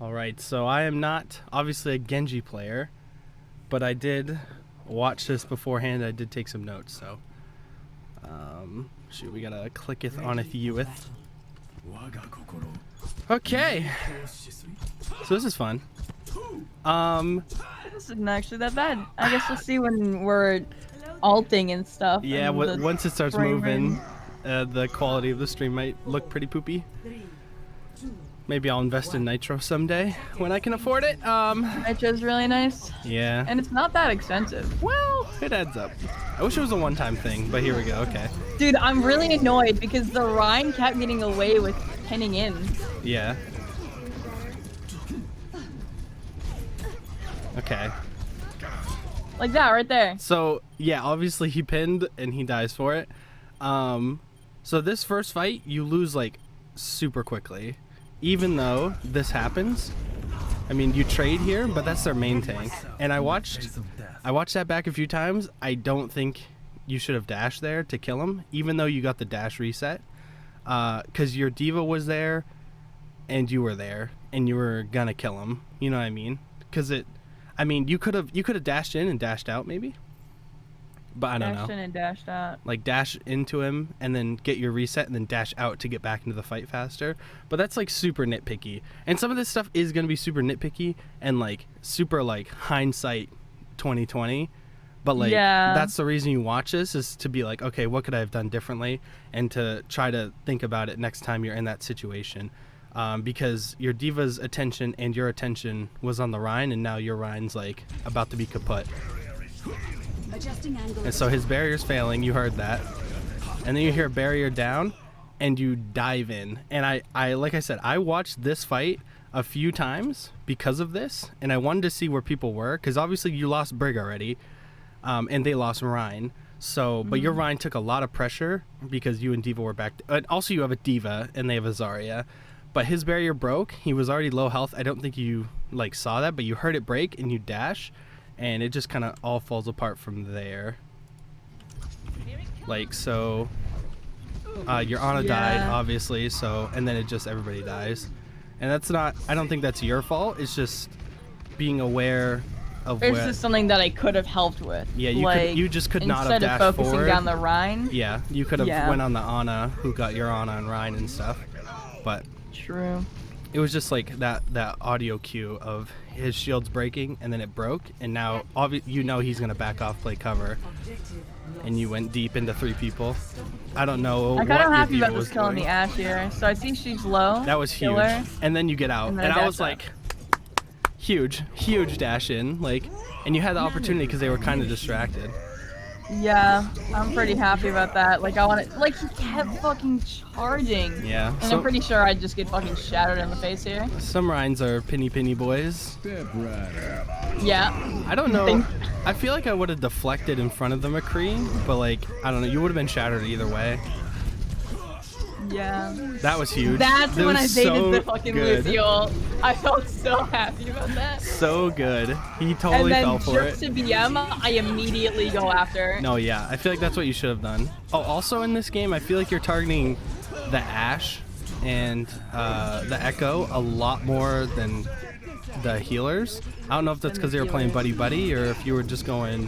Alright, so I am not obviously a Genji player, but I did watch this beforehand. I did take some notes, so shoot, we gotta clicketh on a vieweth. Okay, so this is fun. This isn't actually that bad. I guess we'll see when we're alting and stuff. Yeah, and once it starts moving, the quality of the stream might look pretty poopy. Maybe I'll invest in Nitro someday when I can afford it. Nitro's really nice. Yeah. And it's not that expensive. Well, it adds up. I wish it was a one-time thing, but here we go. Okay. Dude, I'm really annoyed because the Rhine kept getting away with pinning in. Yeah. Okay. Like that right there. So, yeah, obviously he pinned and he dies for it. So this first fight, you lose like super quickly. Even though this happens, I mean, you trade here, but that's their main tank. And I watched that back a few times. I don't think you should have dashed there to kill him, even though you got the dash reset. Because your diva was there, and you were there, and you were gonna kill him. You know what I mean? Because you could have dashed in and dashed out maybe. But I don't know. Dashed in and dashed out. Like dash into him and then get your reset and then dash out to get back into the fight faster. But that's like super nitpicky. And some of this stuff is going to be super nitpicky and like super like hindsight 2020. But like that's the reason you watch this, is to be like, okay, what could I have done differently? And to try to think about it next time you're in that situation. Because your diva's attention and your attention was on the Rhine, and now your Rhine's like about to be kaput. And so his barrier's failing, you heard that. And then you hear barrier down and you dive in. And I like I said, I watched this fight a few times because of this, and I wanted to see where people were, because obviously you lost Brig already, and they lost Rhine. So, but your Rhine took a lot of pressure because you and Diva were back. Also, you have a Diva and they have a Zarya. But his barrier broke. He was already low health. I don't think you like saw that, but you heard it break and you dash. And it just kind of all falls apart from there. Like, so your Ana died, obviously, so, and then it just, everybody dies. And that's not, I don't think that's your fault. It's just being aware of It's just something that I could have helped with. Yeah, you just could not have dashed forward. Instead of focusing down the Rhine. Yeah, you could have went on the Ana, who got your Ana and Rhine and stuff. But true. It was just like that audio cue of his shield's breaking and then it broke, and now you know he's gonna back off, play cover, and you went deep into 3 people. I don't know. I'm kind of happy about this kill on the Ashe here. So I see she's low. That was huge. And then you get out, and I was like, huge dash in, like, and you had the opportunity because they were kind of distracted. Yeah, I'm pretty happy about that. Like, like, he kept fucking charging. Yeah. And I'm pretty sure I'd just get fucking shattered in the face here. Some Rhines are pinny boys. Yeah. I don't know. I feel like I would have deflected in front of the McCree, but like, I don't know. You would have been shattered either way. Yeah. That was huge. That's when I baited so the fucking Lucio. I felt so happy about that. So good. He totally fell for it. And then to BM, I immediately go after. No, yeah. I feel like that's what you should have done. Oh, also in this game, I feel like you're targeting the Ashe and the Echo a lot more than the healers. I don't know if that's because they were playing buddy or if you were just going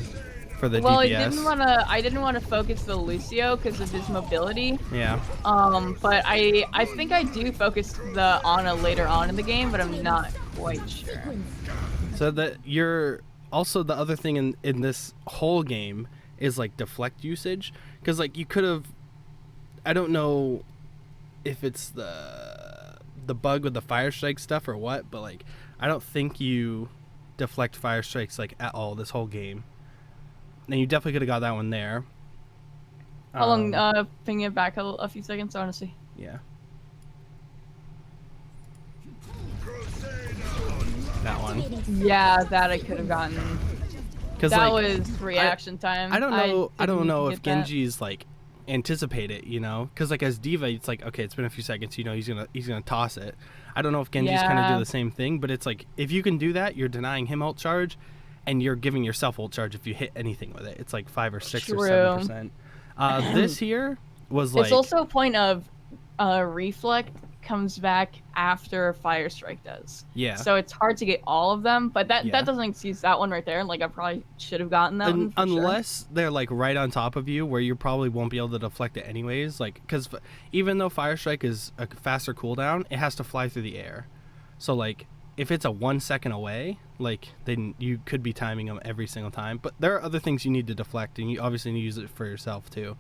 for the DPS. I didn't want to focus the Lucio because of his mobility. Yeah. But I think I do focus the Ana later on in the game, but I'm not quite sure. So that you're also, the other thing in this whole game is like deflect usage, because like you could have, I don't know if it's the bug with the fire strike stuff or what, but like I don't think you deflect fire strikes like at all this whole game. And you definitely could have got that one there. How long? Ping it back a few seconds, honestly. Yeah. That one. Yeah, that I could have gotten. That like, was reaction time. I don't know. I don't know if Genji's like anticipate it, you know, because like as Diva, it's like, okay, it's been a few seconds, you know, he's gonna toss it. I don't know if Genji's kind of do the same thing, but it's like if you can do that, you're denying him ult charge. And you're giving yourself ult charge if you hit anything with it. It's like 5 or 6 or 7%. This here was like. It's also a point of reflect comes back after Fire Strike does. Yeah. So it's hard to get all of them, but that Yeah. doesn't excuse that one right there. Like I probably should have gotten that one for sure. Unless they're like right on top of you, where you probably won't be able to deflect it anyways. Like, because even though Fire Strike is a faster cooldown, it has to fly through the air. So like, if it's a 1 second away, like then you could be timing them every single time. But there are other things you need to deflect, and you obviously need to use it for yourself too.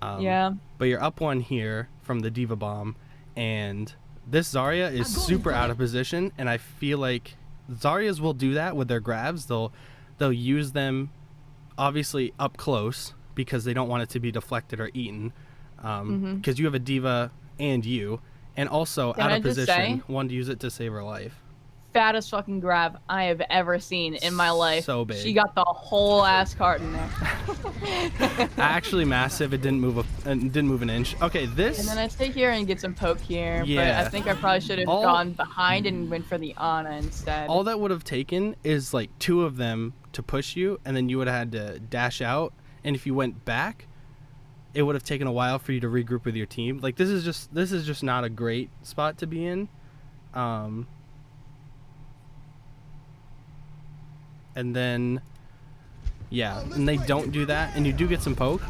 Yeah. But you're up one here from the Diva Bomb, and this Zarya is super out of position, and I feel like Zaryas will do that with their grabs. They'll use them obviously up close because they don't want it to be deflected or eaten. Because you have a Diva and you, and also out of position, one to use it to save her life. Fattest fucking grab I have ever seen in my life. So big. She got the whole ass cart in there. Actually massive. It didn't move an inch. Okay, this. And then I stay here and get some poke here. Yeah. But I think I probably should have gone behind and went for the Ana instead. All that would have taken is like 2 of them to push you, and then you would have had to dash out. And if you went back, it would have taken a while for you to regroup with your team. Like this is just not a great spot to be in. And then, yeah, and they don't do that, and you do get some poke.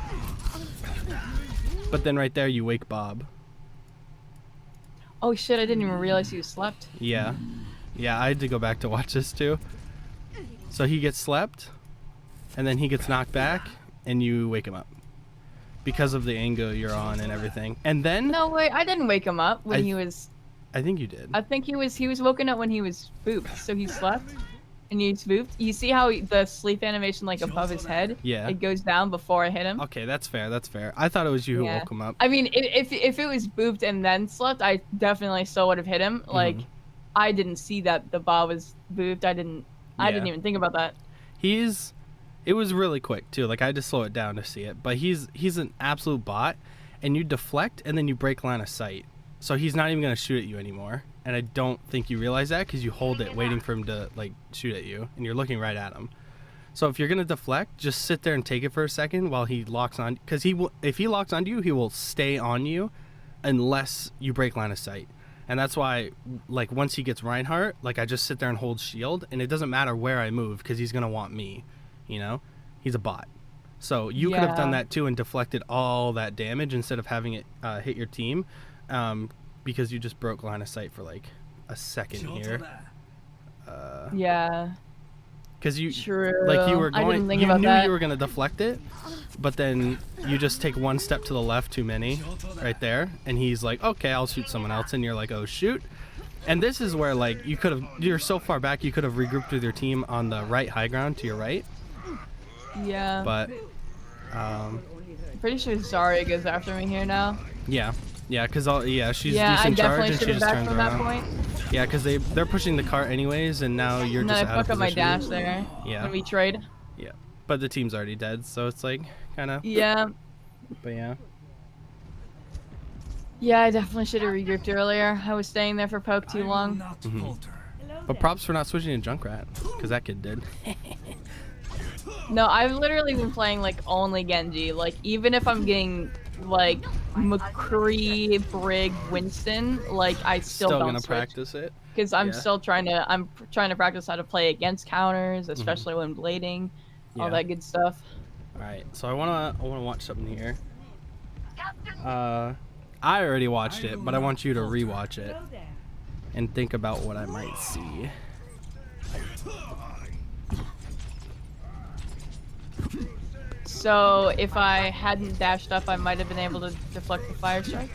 But then right there, you wake Bob. Oh shit, I didn't even realize he slept. Yeah. Yeah, I had to go back to watch this too. So he gets slept, and then he gets knocked back, and you wake him up. Because of the angle you're on and everything. And then... No, wait, I didn't wake him up when he was... I think you did. I think he was woken up when he was booped, so he slept. And you spoofed. You see how the sleep animation, like above his head? Yeah. It goes down before I hit him. Okay, that's fair. That's fair. I thought it was you who woke him up. I mean, if it was booped and then slept, I definitely still would have hit him. Like, I didn't see that the ball was booped. I didn't even think about that. It was really quick too. Like I had to slow it down to see it. But he's an absolute bot, and you deflect and then you break line of sight. So he's not even gonna shoot at you anymore. And I don't think you realize that because you hold it waiting for him to like shoot at you, and you're looking right at him. So if you're gonna deflect, just sit there and take it for a second while he locks on, because if he locks onto you, he will stay on you unless you break line of sight. And that's why, like, once he gets Reinhardt, like I just sit there and hold shield, and it doesn't matter where I move because he's gonna want me. You know, he's a bot. So you could have done that too and deflected all that damage instead of having it hit your team. Because you just broke line of sight for like a second here. Yeah. Because you, True. like you were I didn't going, think you about knew that. you were gonna deflect it, but then you just take one step to the left too many, right there, and he's like, okay, I'll shoot someone else, and you're like, oh shoot. And this is where like you're so far back, you could have regrouped with your team on the right high ground to your right. Yeah. But, pretty sure Zarya goes after me here now. Yeah. Yeah, because she's I decent charge definitely and she should have just back turns from around. that point. Yeah, because they're pushing the cart anyways, and now you're And just then I out of fuck up my position. dash there. Yeah. When we trade. Yeah, but the team's already dead, so it's like kind of. Yeah. But yeah. Yeah, I definitely should have regrouped earlier. I was staying there for poke too long. But props for not switching to Junkrat, because that kid did. No, I've literally been playing like only Genji. Like even if I'm getting like McCree, Brig, Winston, like I still don't gonna switch. Practice it. Because I'm still trying to practice how to play against counters, especially when blading, all that good stuff. All right, so I wanna watch something here. I already watched it, but I want you to rewatch it and think about what I might see. So if I hadn't dashed up, I might have been able to deflect the fire strike.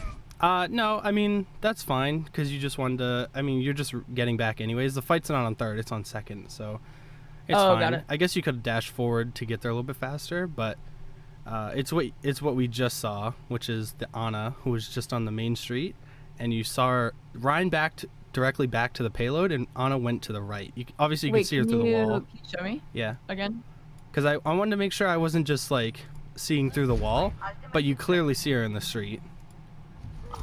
No, I mean that's fine because you just wanted to. I mean, you're just getting back anyways. The fight's not on third; it's on second, so it's fine. Got it. I guess you could dash forward to get there a little bit faster, but it's what we just saw, which is the Ana who was just on the main street, and you saw her, Ryan backed directly back to the payload, and Ana went to the right. Obviously you could see her through the wall. Can you show me? Yeah. Again. Because I wanted to make sure I wasn't just like seeing through the wall, but you clearly see her in the street.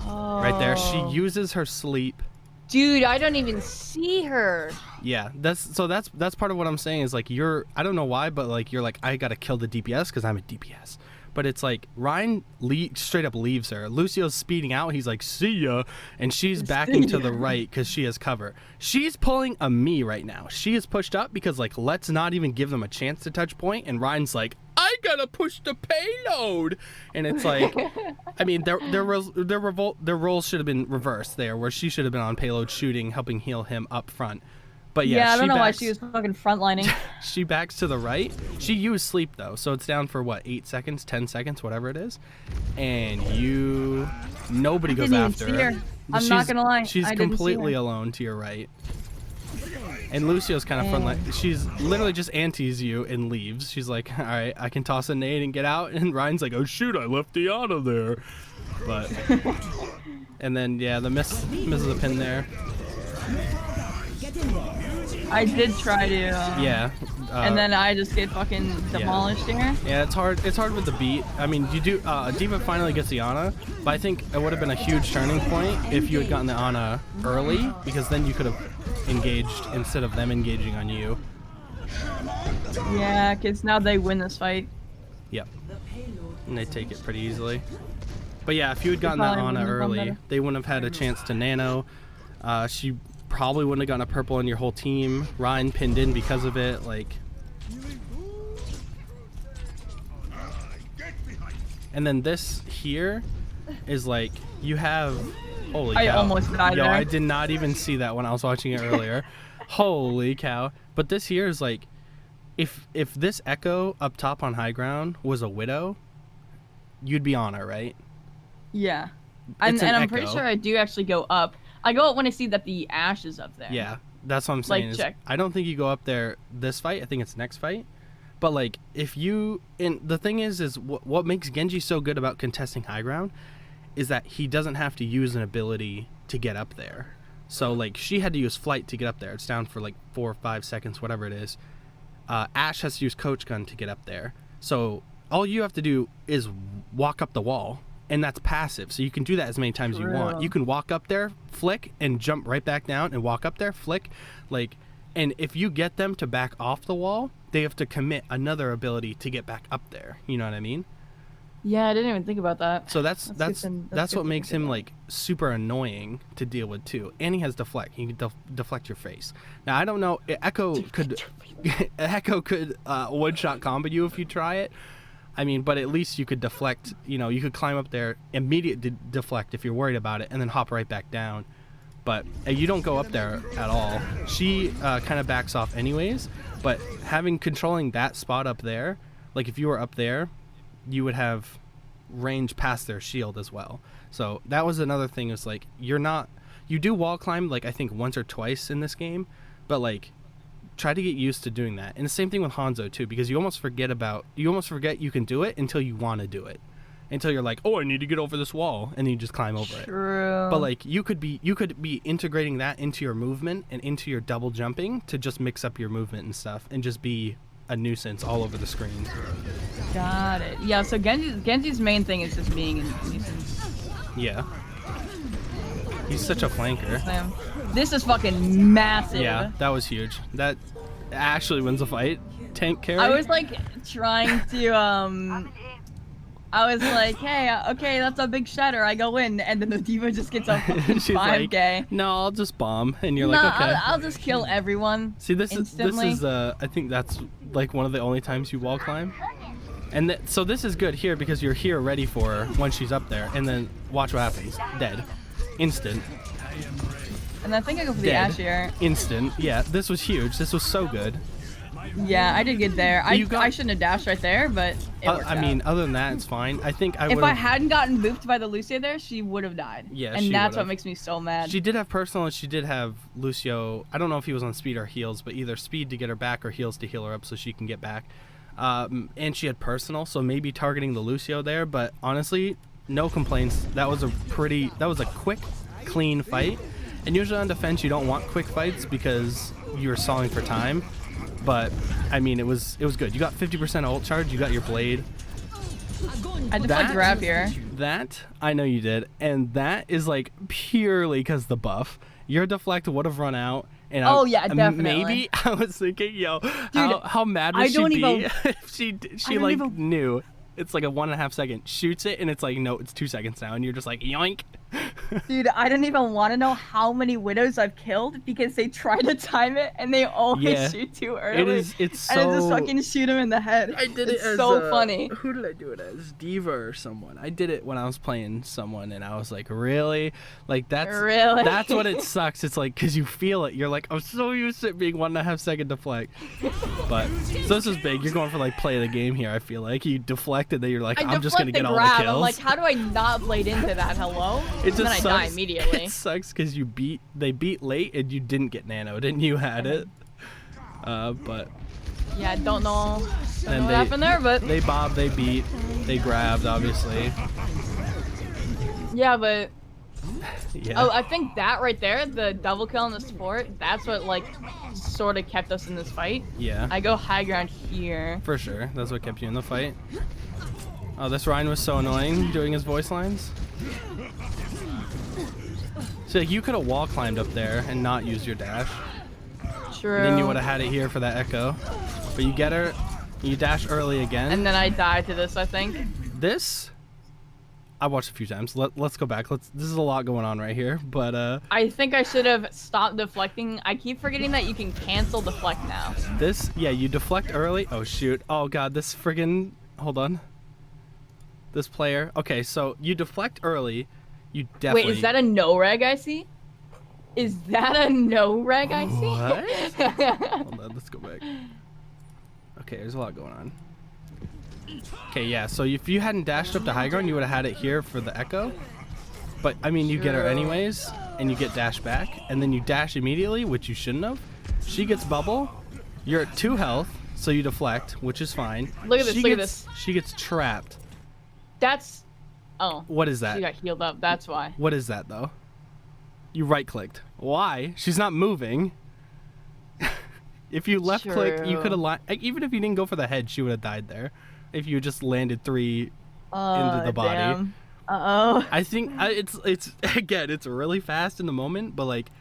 Oh. Right there. She uses her sleep. Dude, I don't even see her. Yeah, that's part of what I'm saying is like I don't know why, but like you're like I gotta kill the DPS because I'm a DPS, but it's like Ryan straight up leaves her. Lucio's speeding out. He's like, see ya. And she's backing to the right because she has cover. She's pulling a me right now. She is pushed up because, like, let's not even give them a chance to touch point. And Ryan's like, I gotta push the payload. And it's like, I mean, their roles should have been reversed there, where she should have been on payload shooting, helping heal him up front. But yeah, I don't know why she was fucking frontlining. She backs to the right. She used sleep though, so it's down for what, 8 seconds, 10 seconds, whatever it is. And nobody goes after her. I'm not gonna lie. She's completely alone to your right. And Lucio's kind of frontline. She's literally just antis you and leaves. She's like, all right, I can toss a nade and get out. And Ryan's like, oh shoot, I left Diana there. But and then yeah, the misses a pin there. I did try to. And then I just get fucking demolished here. Yeah, it's hard. It's hard with the beat. I mean, you do. Diva finally gets the Ana, but I think it would have been a huge turning point if you had gotten the Ana early, because then you could have engaged instead of them engaging on you. Yeah, because now they win this fight. Yep. And they take it pretty easily. But yeah, if you had gotten that Ana early, they wouldn't have had a chance to nano. She probably wouldn't have gotten a purple on your whole team. Ryan pinned in because of it. Like, and then this here is like, you have, holy cow. I almost died there. I did not even see that when I was watching it earlier. Holy cow. But this here is like, if this Echo up top on high ground was a Widow, you'd be on her, right? Yeah. And I'm pretty sure I do actually go up. I go up when I see that the Ashe is up there. Yeah, that's what I'm saying. Like, check. I don't think you go up there this fight. I think it's next fight. But like, if you, and the thing is what makes Genji so good about contesting high ground is that he doesn't have to use an ability to get up there. So like, she had to use flight to get up there. It's down for like 4 or 5 seconds, whatever it is. Ashe has to use coach gun to get up there. So all you have to do is walk up the wall. And that's passive, so you can do that as many times as you want. You can walk up there, flick, and jump right back down, and walk up there, flick, like, and if you get them to back off the wall, they have to commit another ability to get back up there. You know what I mean? Yeah, I didn't even think about that. So that's what makes him like super annoying to deal with too. And he has deflect. He can deflect your face. Now I don't know. Echo could one shot combo you if you try it. I mean, but at least you could deflect, you know, you could climb up there, immediate deflect if you're worried about it, and then hop right back down. But you don't go up there at all. She kind of backs off anyways, but controlling that spot up there, like if you were up there, you would have range past their shield as well. So that was another thing, is like, you do wall climb, like I think once or twice in this game, but like, try to get used to doing that. And the same thing with Hanzo too, because you almost forget you can do it until you want to do it, until you're like, oh, I need to get over this wall, and you just climb over it. But like, you could be integrating that into your movement and into your double jumping to just mix up your movement and stuff, and just be a nuisance all over the screen. Got it. Yeah, so Genji's main thing is just being a nuisance. Yeah, he's such a flanker. This is fucking massive. Yeah, that was huge. That actually wins a fight. Tank carry. I was like trying to I was like, hey, okay, that's a big shatter. I go in, and then the diva just gets a fucking 5K. Like, no, I'll just bomb, and you're like, okay. I'll just kill everyone. See, this instantly. is I think that's like one of the only times you wall climb, and so this is good here because you're here ready for her when she's up there, and then watch what happens. Dead, instant. And I think I go for the Ashe here. Instant. Yeah, this was huge. This was so good. Yeah, I did get there. I shouldn't have dashed right there, but it worked out. mean, other than that, it's fine. I think if I hadn't gotten booped by the Lucio there, she would have died. Yeah, and that's what makes me so mad. She did have personal, and she did have Lucio. I don't know if he was on speed or heals, but either speed to get her back or heals to heal her up so she can get back. And she had personal, so maybe targeting the Lucio there. But honestly, no complaints. That was a quick, clean fight. And usually on defense, you don't want quick fights because you're stalling for time. But I mean, it was good. You got 50% ult charge. You got your blade. I deflect grab here. That I know you did, and that is like purely because the buff. Your deflect would have run out. And yeah, definitely. Maybe I was thinking, yo, dude, how mad would she be if she like knew? It's like a 1.5 second. Shoots it, and it's like, no, it's 2 seconds now, and you're just like, yoink. Dude, I don't even want to know how many widows I've killed because they try to time it and they always shoot too early. It's so. And I just fucking shoot him in the head. I did it it's as so funny. Who did I do it as? Diva or someone. I did it when I was playing someone, and I was like, really? Like that's what it sucks. It's like because you feel it. You're like, I'm so used to it being 1.5 second deflect. But so this is big. You're going for like play of the game here. I feel like you deflected, then you're like, I'm just gonna get all the kills. I'm like, how do I not blade into that? Hello? It just and then sucks. I die immediately. It sucks because they beat late and you didn't get nanoed and you had it. But yeah, don't know what happened there, but they bobbed, they beat, they grabbed, obviously. Yeah, but yeah. Oh, I think that right there, the double kill on the support, that's what like sort of kept us in this fight. Yeah. I go high ground here. For sure, that's what kept you in the fight. Oh, this Ryan was so annoying doing his voice lines. So like, you could have wall climbed up there and not used your dash. True. And then you would have had it here for that echo. But you get her, you dash early again. And then I die to this, I think. This, I watched a few times. Let's go back. This is a lot going on right here. But I think I should have stopped deflecting. I keep forgetting that you can cancel deflect now. This, yeah, you deflect early. Oh shoot. Oh god, this friggin'. Hold on. This player. Okay, so you deflect early. You definitely. Wait, is that a no reg I see? Is that a no reg I see? What? Hold on, let's go back. Okay, there's a lot going on. Okay, yeah, so if you hadn't dashed up to high ground, you would have had it here for the echo. But, I mean, you get her anyways, and you get dash back, and then you dash immediately, which you shouldn't have. She gets bubble. You're at 2 health, so you deflect, which is fine. Look at this, look at this. She gets trapped. That's... Oh. What is that? She got healed up, that's why. What is that, though? You right-clicked. Why? She's not moving. If you left-click, you could have... Even if you didn't go for the head, she would have died there. If you just landed 3 into the body. Damn. Uh-oh. I think it's again, it's really fast in the moment, but like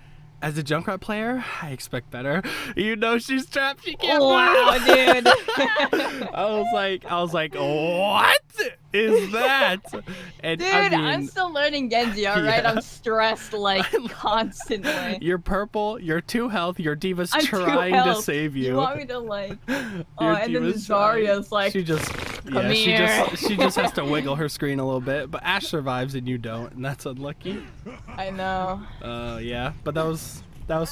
as a Junkrat player, I expect better. You know she's trapped, she can't move. Wow, dude. I was like, what is that? And Dude, I mean, I'm still learning Genji, alright? yeah. I'm stressed like constantly. You're purple, you're 2 health, your Diva's I'm trying 2 to health. save you. You want me to like Your and then Diva's Zarya's like she just come here. she just has to wiggle her screen a little bit, but Ash survives and you don't, and that's unlucky. I know. Yeah, but that was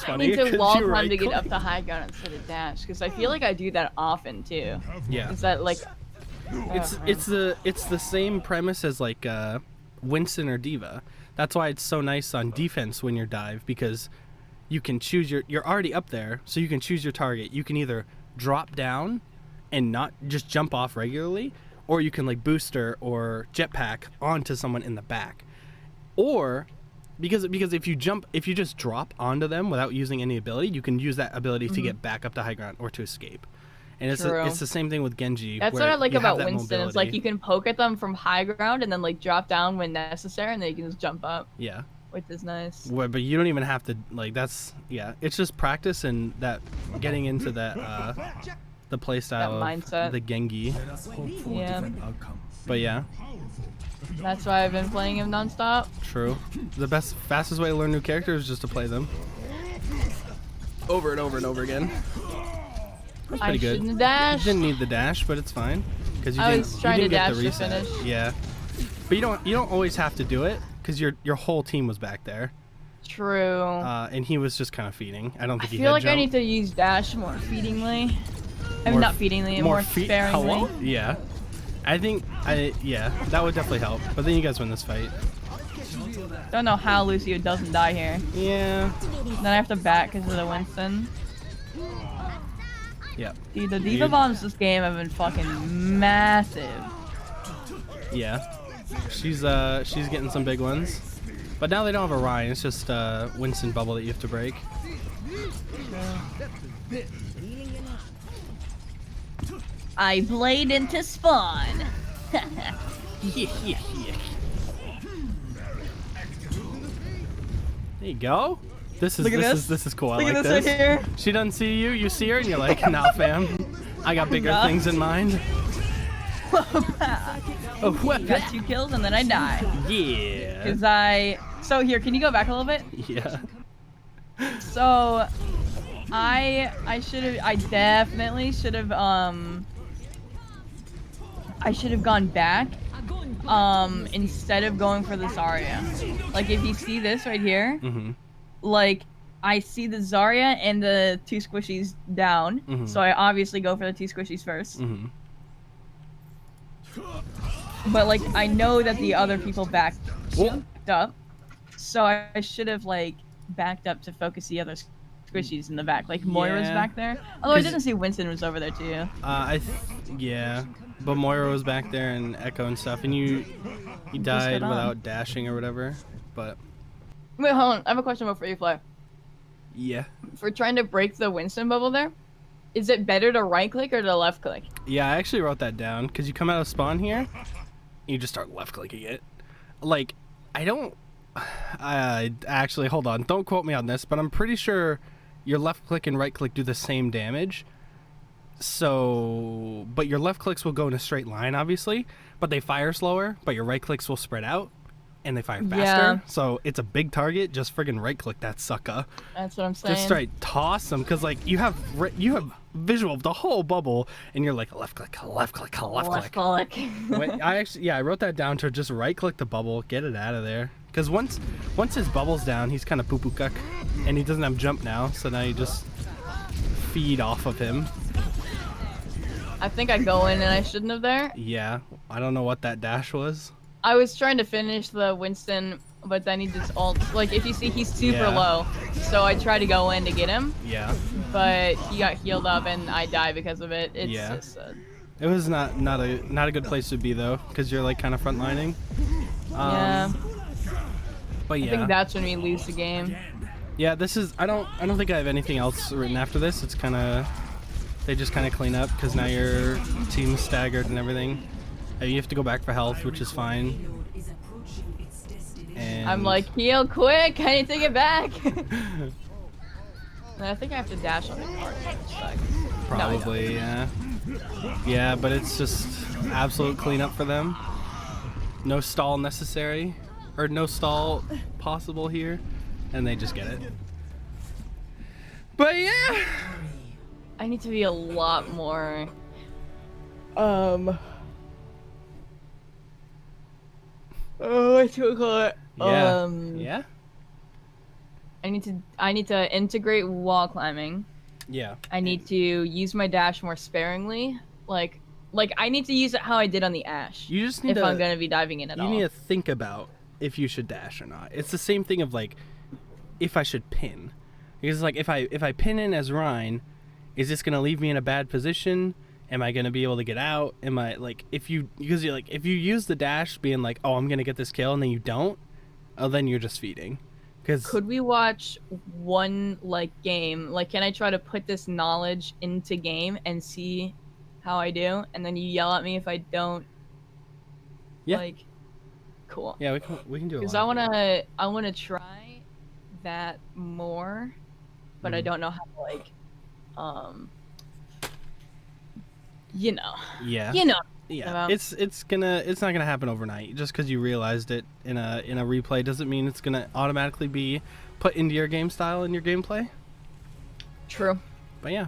funny. I need to wall climb right to get up to high ground instead of dash, because I feel like I do that often too. Yeah. Is that like it's the same premise as like Winston or Diva. That's why it's so nice on defense when you're dive, because you can choose you're already up there, so you can choose your target. You can either drop down and not just jump off regularly, or you can like booster or jetpack onto someone in the back. Or because if you just drop onto them without using any ability, you can use that ability to get back up to high ground or to escape. And it's the same thing with Genji. That's what I like about Winston. Mobility. It's like you can poke at them from high ground and then like drop down when necessary, and then you can just jump up. Yeah. Which is nice. But you don't even have to like. It's just practice and that getting into that the playstyle mindset. of the Genji. Yeah. But yeah. That's why I've been playing him nonstop. True. The fastest way to learn new characters is just to play them over and over and over again. That's pretty good. Shouldn't dash. You didn't need the dash, but it's fine because you I didn't, was trying you didn't to get the dash to reset. finish. Yeah. But you don't always have to do it because your whole team was back there. True. And he was just kind of feeding. I don't think he feel had like jump. I need to use dash more feedingly. I mean, not feedingly, more sparingly. Hello? Yeah. I think that would definitely help. But then you guys win this fight. Don't know how Lucio doesn't die here. Yeah. Then I have to back because of the Winston. Yep. Dude, the Diva bombs this game have been fucking massive. Yeah. She's getting some big ones. But now they don't have a Ryan, it's just Winston bubble that you have to break. I played into spawn. There you go. This is cool. I like this. Right here. She doesn't see you, you see her, and you're like, nah, fam. I got bigger things in mind. Oh, what? Got 2 kills and then I die. Yeah. Cause so here, can you go back a little bit? Yeah. So I definitely should have I should have gone back instead of going for the Zarya. Like if you see this right here, like I see the Zarya and the 2 squishies down, so I obviously go for the 2 squishies first. But like I know that the other people backed up, so I should have like backed up to focus the other squishies in the back. Like Moira's back there. Although I didn't see Winston was over there too. Yeah, but Moira was back there and Echo and stuff, and you died without dashing or whatever. But wait, hold on. I have a question for you, Fly. yeah. For trying to break the Winston bubble there, is it better to right click or to left click? Yeah, I actually wrote that down because you come out of spawn here, and you just start left clicking it. Like, I don't. Actually, hold on. Don't quote me on this, but I'm pretty sure your left click and right click do the same damage. So, but your left clicks will go in a straight line, obviously, but they fire slower. But your right clicks will spread out, and they fire faster. Yeah. So it's a big target. Just friggin' right click that sucker. That's what I'm saying. Just straight toss them, because like you have visual of the whole bubble, and you're like left click, left click, left click. When, I wrote that down to just right click the bubble, get it out of there. Because once his bubble's down, he's kind of poo poo cuck, and he doesn't have jump now. So now you just feed off of him. I think I go in and I shouldn't have there. Yeah, I don't know what that dash was. I was trying to finish the Winston, but then he just ults. Like, if you see, he's super low. So I tried to go in to get him. Yeah. But he got healed up and I died because of it. It's just it was not a good place to be though, because you're like kind of frontlining. Yeah. But yeah. I think that's when we lose the game. Yeah, this is. I don't think I have anything else written after this. It's kind of. They just kind of clean up because now your team's staggered and everything. You have to go back for health, which is fine. And I'm like, heal quick! I need to get back! And I think I have to dash on the card. Probably, yeah. Yeah, but it's just absolute cleanup for them. No stall necessary. Or no stall possible here. And they just get it. But yeah! I need to be a lot more what do you call it? Yeah. I need to integrate wall climbing. Yeah. I need to use my dash more sparingly. Like I need to use it how I did on the Ashe. You just need if I'm gonna be diving in at all. You need to think about if you should dash or not. It's the same thing of like if I should pin. Because like if I pin in as Rhine, is this gonna leave me in a bad position? Am I gonna be able to get out? Am I like if you use the dash being like, oh, I'm gonna get this kill, and then you don't, oh, then you're just feeding. Because could we watch one like game? Like, can I try to put this knowledge into game and see how I do, and then you yell at me if I don't? Yeah. Like, cool. Yeah, we can do it. Because I wanna try that more, but I don't know how to like. You know. Yeah. You know. Yeah. It's not gonna happen overnight. Just because you realized it in a replay doesn't mean it's gonna automatically be put into your game style and your gameplay. True. But yeah.